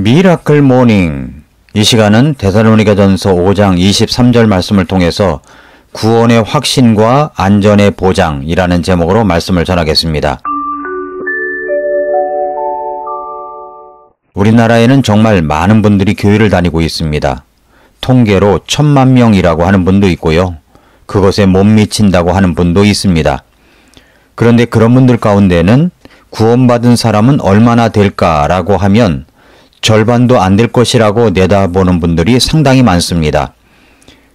미라클 모닝. 이 시간은 데살로니가전서 5장 23절 말씀을 통해서 구원의 확신과 안전의 보장이라는 제목으로 말씀을 전하겠습니다. 우리나라에는 정말 많은 분들이 교회를 다니고 있습니다. 통계로 1000만 명이라고 하는 분도 있고요. 그것에 못 미친다고 하는 분도 있습니다. 그런데 그런 분들 가운데는 구원받은 사람은 얼마나 될까라고 하면 절반도 안 될 것이라고 내다보는 분들이 상당히 많습니다.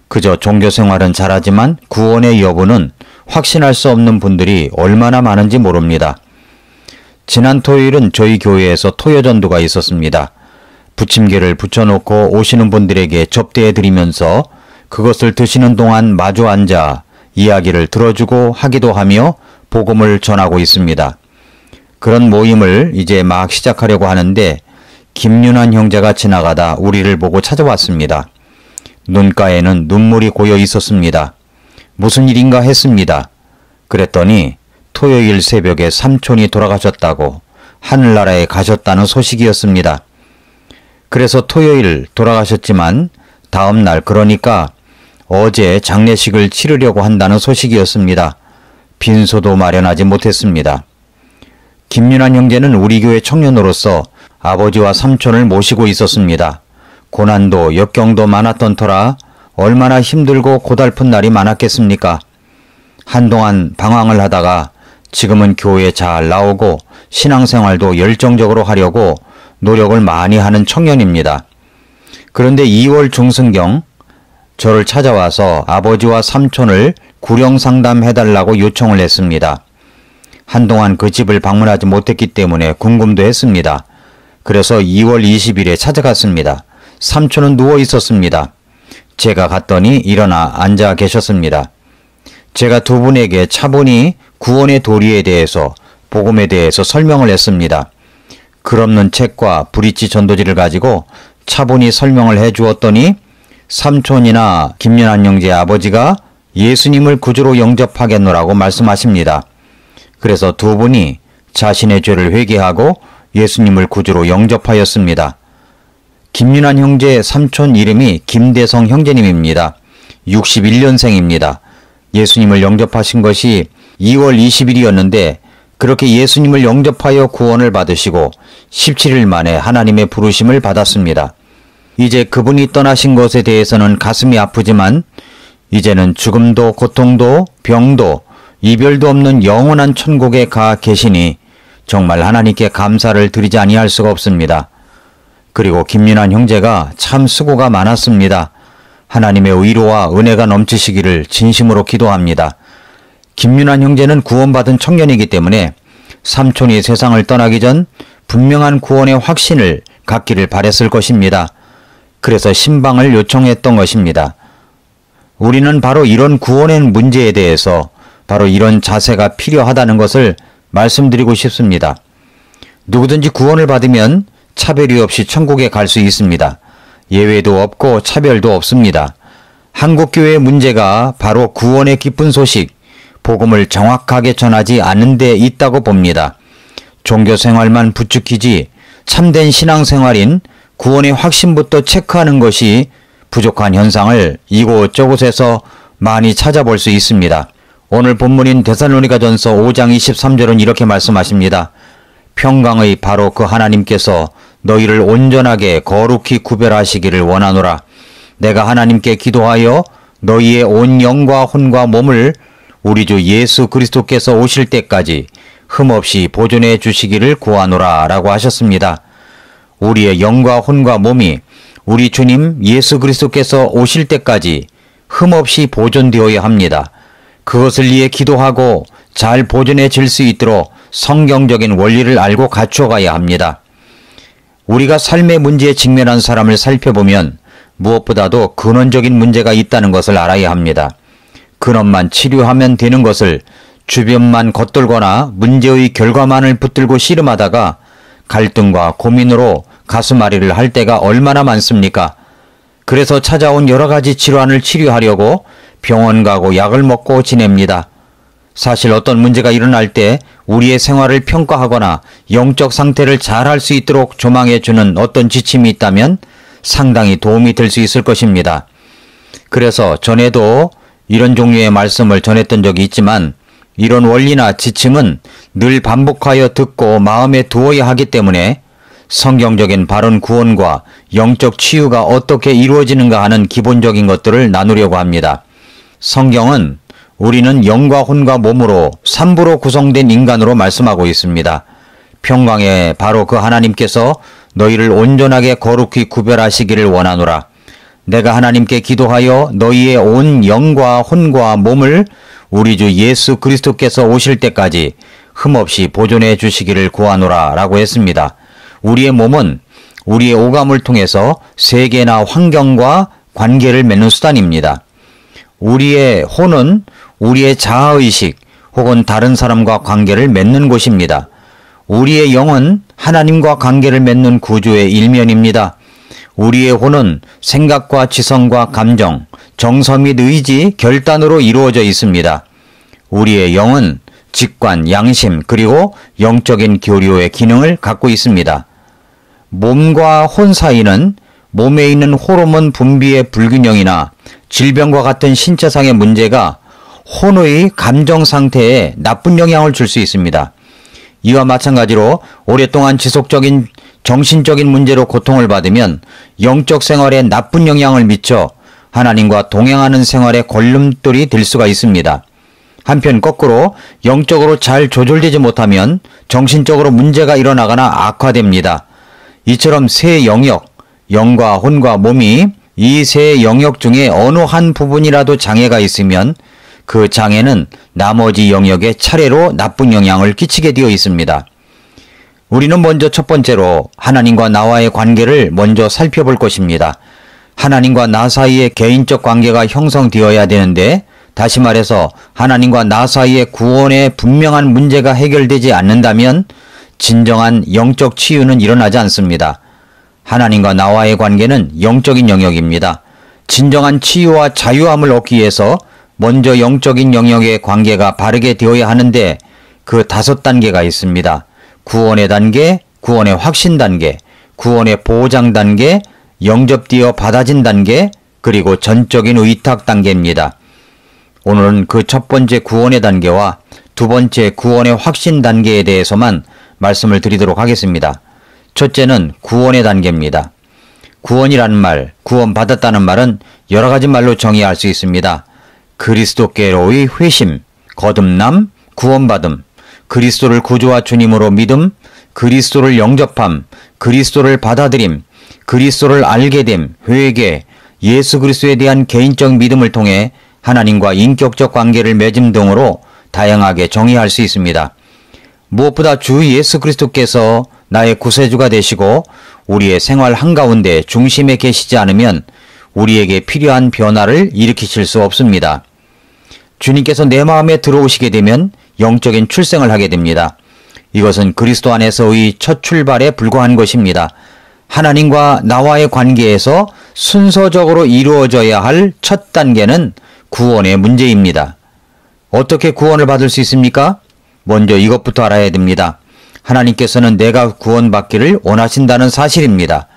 그저 종교생활은 잘하지만 구원의 여부는 확신할 수 없는 분들이 얼마나 많은지 모릅니다. 지난 토요일은 저희 교회에서 토요전도가 있었습니다. 부침개를 붙여놓고 오시는 분들에게 접대해드리면서 그것을 드시는 동안 마주 앉아 이야기를 들어주고 하기도 하며 복음을 전하고 있습니다. 그런 모임을 이제 막 시작하려고 하는데 김윤환 형제가 지나가다 우리를 보고 찾아왔습니다. 눈가에는 눈물이 고여 있었습니다. 무슨 일인가 했습니다. 그랬더니 토요일 새벽에 삼촌이 돌아가셨다고 하늘나라에 가셨다는 소식이었습니다. 그래서 토요일 돌아가셨지만 다음 날 그러니까 어제 장례식을 치르려고 한다는 소식이었습니다. 빈소도 마련하지 못했습니다. 김윤환 형제는 우리 교회 청년으로서 아버지와 삼촌을 모시고 있었습니다. 고난도 역경도 많았던 터라 얼마나 힘들고 고달픈 날이 많았겠습니까? 한동안 방황을 하다가 지금은 교회에 잘 나오고 신앙생활도 열정적으로 하려고 노력을 많이 하는 청년입니다. 그런데 2월 중순경 저를 찾아와서 아버지와 삼촌을 구령상담해달라고 요청을 했습니다. 한동안 그 집을 방문하지 못했기 때문에 궁금도 했습니다. 그래서 2월 20일에 찾아갔습니다. 삼촌은 누워 있었습니다. 제가 갔더니 일어나 앉아 계셨습니다. 제가 두 분에게 차분히 구원의 도리에 대해서 복음에 대해서 설명을 했습니다. 글없는 책과 브릿지 전도지를 가지고 차분히 설명을 해주었더니 삼촌이나 김연한 형제의 아버지가 예수님을 구주로 영접하겠노라고 말씀하십니다. 그래서 두 분이 자신의 죄를 회개하고 예수님을 구주로 영접하였습니다. 김윤환 형제의 삼촌 이름이 김대성 형제님입니다. 61년생입니다. 예수님을 영접하신 것이 2월 20일이었는데 그렇게 예수님을 영접하여 구원을 받으시고 17일 만에 하나님의 부르심을 받았습니다. 이제 그분이 떠나신 것에 대해서는 가슴이 아프지만 이제는 죽음도 고통도 병도 이별도 없는 영원한 천국에 가 계시니 정말 하나님께 감사를 드리지 아니할 수가 없습니다. 그리고 김윤환 형제가 참 수고가 많았습니다. 하나님의 위로와 은혜가 넘치시기를 진심으로 기도합니다. 김윤환 형제는 구원받은 청년이기 때문에 삼촌이 세상을 떠나기 전 분명한 구원의 확신을 갖기를 바랬을 것입니다. 그래서 신방을 요청했던 것입니다. 우리는 바로 이런 구원의 문제에 대해서 바로 이런 자세가 필요하다는 것을 말씀드리고 싶습니다. 누구든지 구원을 받으면 차별이 없이 천국에 갈 수 있습니다. 예외도 없고 차별도 없습니다. 한국교회의 문제가 바로 구원의 기쁜 소식, 복음을 정확하게 전하지 않는 데 있다고 봅니다. 종교생활만 부추기지 참된 신앙생활인 구원의 확신부터 체크하는 것이 부족한 현상을 이곳저곳에서 많이 찾아볼 수 있습니다. 오늘 본문인 데살로니가전서 5장 23절은 이렇게 말씀하십니다. 평강의 바로 그 하나님께서 너희를 온전하게 거룩히 구별하시기를 원하노라. 내가 하나님께 기도하여 너희의 온 영과 혼과 몸을 우리 주 예수 그리스도께서 오실 때까지 흠없이 보존해 주시기를 구하노라 라고 하셨습니다. 우리의 영과 혼과 몸이 우리 주님 예수 그리스도께서 오실 때까지 흠없이 보존되어야 합니다. 그것을 위해 기도하고 잘 보존해 질 수 있도록 성경적인 원리를 알고 갖추어가야 합니다. 우리가 삶의 문제에 직면한 사람을 살펴보면 무엇보다도 근원적인 문제가 있다는 것을 알아야 합니다. 근원만 치료하면 되는 것을 주변만 겉돌거나 문제의 결과만을 붙들고 씨름하다가 갈등과 고민으로 가슴앓이를 할 때가 얼마나 많습니까? 그래서 찾아온 여러 가지 질환을 치료하려고 병원 가고 약을 먹고 지냅니다. 사실 어떤 문제가 일어날 때 우리의 생활을 평가하거나 영적 상태를 잘할 수 있도록 조망해주는 어떤 지침이 있다면 상당히 도움이 될 수 있을 것입니다. 그래서 전에도 이런 종류의 말씀을 전했던 적이 있지만 이런 원리나 지침은 늘 반복하여 듣고 마음에 두어야 하기 때문에 성경적인 바른 구원과 영적 치유가 어떻게 이루어지는가 하는 기본적인 것들을 나누려고 합니다. 성경은 우리는 영과 혼과 몸으로 삼부로 구성된 인간으로 말씀하고 있습니다. 평강에 바로 그 하나님께서 너희를 온전하게 거룩히 구별하시기를 원하노라. 내가 하나님께 기도하여 너희의 온 영과 혼과 몸을 우리 주 예수 그리스도께서 오실 때까지 흠없이 보존해 주시기를 구하노라 라고 했습니다. 우리의 몸은 우리의 오감을 통해서 세계나 환경과 관계를 맺는 수단입니다. 우리의 혼은 우리의 자아의식 혹은 다른 사람과 관계를 맺는 곳입니다. 우리의 영은 하나님과 관계를 맺는 구조의 일면입니다. 우리의 혼은 생각과 지성과 감정, 정서 및 의지, 결단으로 이루어져 있습니다. 우리의 영은 직관, 양심, 그리고 영적인 교류의 기능을 갖고 있습니다. 몸과 혼 사이는 몸에 있는 호르몬 분비의 불균형이나 질병과 같은 신체상의 문제가 혼의 감정 상태에 나쁜 영향을 줄 수 있습니다. 이와 마찬가지로 오랫동안 지속적인 정신적인 문제로 고통을 받으면 영적 생활에 나쁜 영향을 미쳐 하나님과 동행하는 생활에 걸림돌이 될 수가 있습니다. 한편 거꾸로 영적으로 잘 조절되지 못하면 정신적으로 문제가 일어나거나 악화됩니다. 이처럼 세 영역, 영과 혼과 몸이 이 세 영역 중에 어느 한 부분이라도 장애가 있으면 그 장애는 나머지 영역에 차례로 나쁜 영향을 끼치게 되어 있습니다. 우리는 먼저 첫 번째로 하나님과 나와의 관계를 먼저 살펴볼 것입니다. 하나님과 나 사이의 개인적 관계가 형성되어야 되는데, 다시 말해서 하나님과 나 사이의 구원에 분명한 문제가 해결되지 않는다면 진정한 영적 치유는 일어나지 않습니다. 하나님과 나와의 관계는 영적인 영역입니다. 진정한 치유와 자유함을 얻기 위해서 먼저 영적인 영역의 관계가 바르게 되어야 하는데 그 5단계가 있습니다. 구원의 단계, 구원의 확신 단계, 구원의 보장 단계, 영접되어 받아진 단계, 그리고 전적인 의탁 단계입니다. 오늘은 그 첫 번째 구원의 단계와 두 번째 구원의 확신 단계에 대해서만 말씀을 드리도록 하겠습니다. 첫째는 구원의 단계입니다. 구원이라는 말, 구원받았다는 말은 여러 가지 말로 정의할 수 있습니다. 그리스도께로의 회심, 거듭남, 구원받음, 그리스도를 구주와 주님으로 믿음, 그리스도를 영접함, 그리스도를 받아들임, 그리스도를 알게 됨, 회개, 예수 그리스도에 대한 개인적 믿음을 통해 하나님과 인격적 관계를 맺음 등으로 다양하게 정의할 수 있습니다. 무엇보다 주 예수 그리스도께서 나의 구세주가 되시고 우리의 생활 한가운데 중심에 계시지 않으면 우리에게 필요한 변화를 일으키실 수 없습니다. 주님께서 내 마음에 들어오시게 되면 영적인 출생을 하게 됩니다. 이것은 그리스도 안에서의 첫 출발에 불과한 것입니다. 하나님과 나와의 관계에서 순서적으로 이루어져야 할 첫 단계는 구원의 문제입니다. 어떻게 구원을 받을 수 있습니까? 먼저 이것부터 알아야 됩니다. 하나님께서는 내가 구원받기를 원하신다는 사실입니다.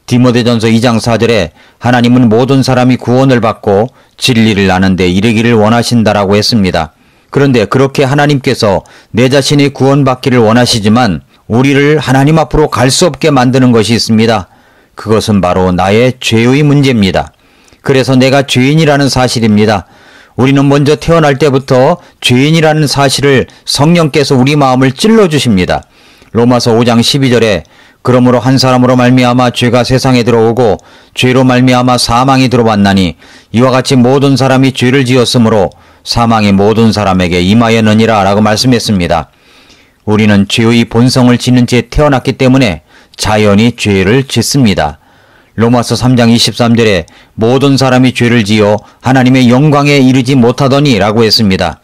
디모데전서 2장 4절에 하나님은 모든 사람이 구원을 받고 진리를 아는 데 이르기를 원하신다라고 했습니다. 그런데 그렇게 하나님께서 내 자신이 구원받기를 원하시지만 우리를 하나님 앞으로 갈 수 없게 만드는 것이 있습니다. 그것은 바로 나의 죄의 문제입니다. 그래서 내가 죄인이라는 사실입니다. 우리는 먼저 태어날 때부터 죄인이라는 사실을 성령께서 우리 마음을 찔러주십니다. 로마서 5장 12절에 그러므로 한 사람으로 말미암아 죄가 세상에 들어오고 죄로 말미암아 사망이 들어왔나니 이와 같이 모든 사람이 죄를 지었으므로 사망이 모든 사람에게 임하였느니라 라고 말씀했습니다. 우리는 죄의 본성을 지닌 채 태어났기 때문에 자연히 죄를 짓습니다. 로마서 3장 23절에 모든 사람이 죄를 지어 하나님의 영광에 이르지 못하더니 라고 했습니다.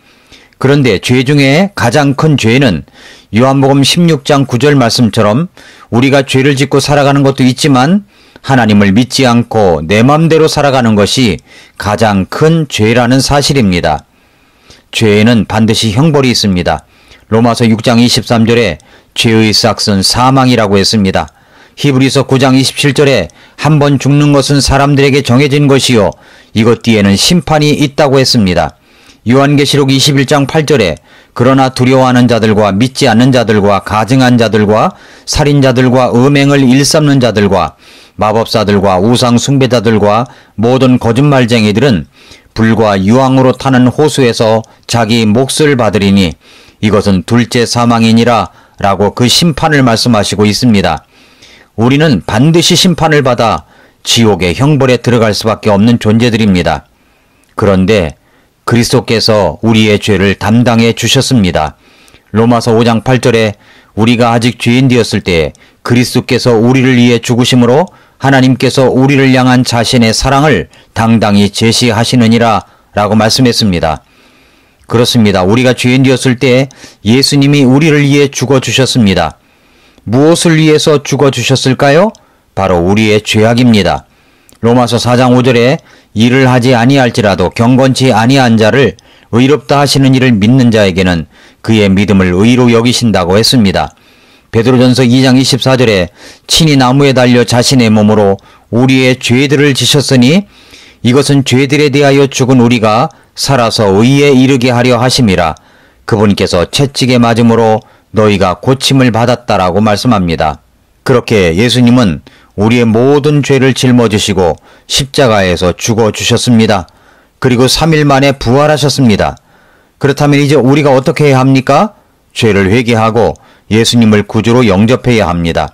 그런데 죄 중에 가장 큰 죄는 요한복음 16장 9절 말씀처럼 우리가 죄를 짓고 살아가는 것도 있지만 하나님을 믿지 않고 내 맘대로 살아가는 것이 가장 큰 죄라는 사실입니다. 죄에는 반드시 형벌이 있습니다. 로마서 6장 23절에 죄의 삭은 사망이라고 했습니다. 히브리서 9장 27절에 한 번 죽는 것은 사람들에게 정해진 것이요 이것 뒤에는 심판이 있다고 했습니다. 요한계시록 21장 8절에 그러나 두려워하는 자들과 믿지 않는 자들과 가증한 자들과 살인자들과 음행을 일삼는 자들과 마법사들과 우상 숭배자들과 모든 거짓말쟁이들은 불과 유황으로 타는 호수에서 자기 몫을 받으리니 이것은 둘째 사망이니라 라고 그 심판을 말씀하시고 있습니다. 우리는 반드시 심판을 받아 지옥의 형벌에 들어갈 수밖에 없는 존재들입니다. 그런데 그리스도께서 우리의 죄를 담당해 주셨습니다. 로마서 5장 8절에 우리가 아직 죄인 되었을 때 그리스도께서 우리를 위해 죽으심으로 하나님께서 우리를 향한 자신의 사랑을 당당히 제시하시느니라 라고 말씀했습니다. 그렇습니다. 우리가 죄인 되었을 때 예수님이 우리를 위해 죽어주셨습니다. 무엇을 위해서 죽어주셨을까요? 바로 우리의 죄악입니다. 로마서 4장 5절에 일을 하지 아니할지라도 경건치 아니한 자를 의롭다 하시는 이를 믿는 자에게는 그의 믿음을 의로 여기신다고 했습니다. 베드로전서 2장 24절에 친히 나무에 달려 자신의 몸으로 우리의 죄들을 지셨으니 이것은 죄들에 대하여 죽은 우리가 살아서 의에 이르게 하려 하심이라. 그분께서 채찍에 맞음으로 너희가 고침을 받았다라고 말씀합니다. 그렇게 예수님은 우리의 모든 죄를 짊어지시고 십자가에서 죽어주셨습니다. 그리고 3일 만에 부활하셨습니다. 그렇다면 이제 우리가 어떻게 해야 합니까? 죄를 회개하고 예수님을 구주로 영접해야 합니다.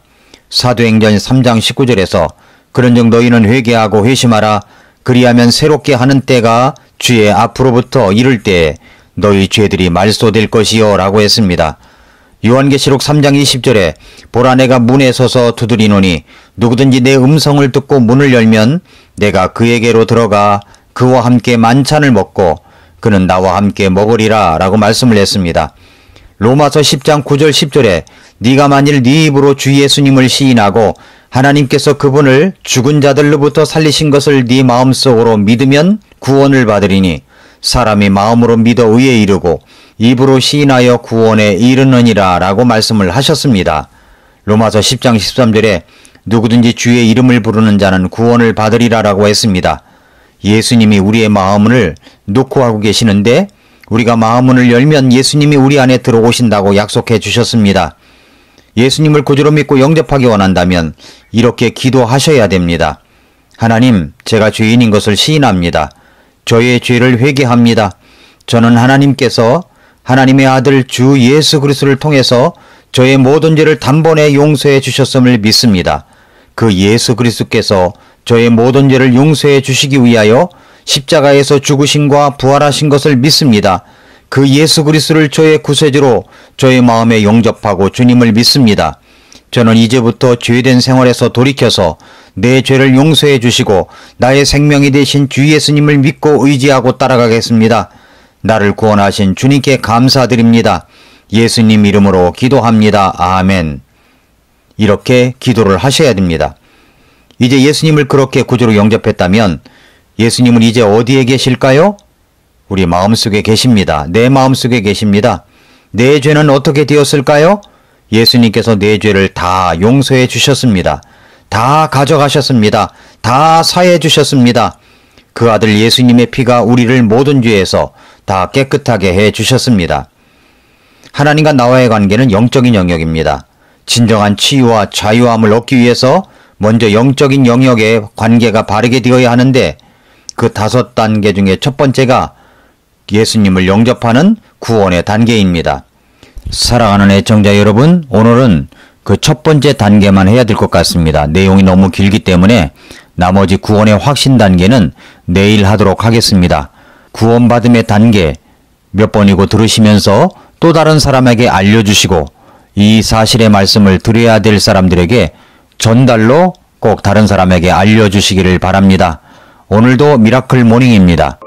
사도행전 3장 19절에서 그런즉 너희는 회개하고 회심하라. 그리하면 새롭게 하는 때가 주의 앞으로부터 이를 때에 너희 죄들이 말소될 것이요 라고 했습니다. 요한계시록 3장 20절에 보라 내가 문에 서서 두드리노니 누구든지 내 음성을 듣고 문을 열면 내가 그에게로 들어가 그와 함께 만찬을 먹고 그는 나와 함께 먹으리라 라고 말씀을 했습니다. 로마서 10장 9절 10절에 네가 만일 네 입으로 주 예수님을 시인하고 하나님께서 그분을 죽은 자들로부터 살리신 것을 네 마음속으로 믿으면 구원을 받으리니 사람이 마음으로 믿어 의에 이르고 입으로 시인하여 구원에 이르느니라 라고 말씀을 하셨습니다. 로마서 10장 13절에 누구든지 주의 이름을 부르는 자는 구원을 받으리라 라고 했습니다. 예수님이 우리의 마음을 놓고 하고 계시는데 우리가 마음문을 열면 예수님이 우리 안에 들어오신다고 약속해 주셨습니다. 예수님을 구주로 믿고 영접하기 원한다면 이렇게 기도하셔야 됩니다. 하나님, 제가 죄인인 것을 시인합니다. 저의 죄를 회개합니다. 저는 하나님께서 하나님의 아들 주 예수 그리스도를 통해서 저의 모든 죄를 단번에 용서해 주셨음을 믿습니다. 그 예수 그리스도께서 저의 모든 죄를 용서해 주시기 위하여 십자가에서 죽으심과 부활하신 것을 믿습니다. 그 예수 그리스도를 저의 구세주로 저의 마음에 영접하고 주님을 믿습니다. 저는 이제부터 죄된 생활에서 돌이켜서 내 죄를 용서해 주시고 나의 생명이 되신 주 예수님을 믿고 의지하고 따라가겠습니다. 나를 구원하신 주님께 감사드립니다. 예수님 이름으로 기도합니다. 아멘. 이렇게 기도를 하셔야 됩니다. 이제 예수님을 그렇게 구주로 영접했다면 예수님은 이제 어디에 계실까요? 우리 마음속에 계십니다. 내 마음속에 계십니다. 내 죄는 어떻게 되었을까요? 예수님께서 내 죄를 다 용서해 주셨습니다. 다 가져가셨습니다. 다 사해 주셨습니다. 그 아들 예수님의 피가 우리를 모든 죄에서 다 깨끗하게 해 주셨습니다. 하나님과 나와의 관계는 영적인 영역입니다. 진정한 치유와 자유함을 얻기 위해서 먼저 영적인 영역의 관계가 바르게 되어야 하는데 그 5단계 중에 첫 번째가 예수님을 영접하는 구원의 단계입니다. 사랑하는 애청자 여러분, 오늘은 그 첫 번째 단계만 해야 될 것 같습니다. 내용이 너무 길기 때문에 나머지 구원의 확신 단계는 내일 하도록 하겠습니다. 구원받음의 단계 몇 번이고 들으시면서 또 다른 사람에게 알려주시고 이 사실의 말씀을 드려야 될 사람들에게 전달로 꼭 다른 사람에게 알려주시기를 바랍니다. 오늘도 미라클 모닝입니다.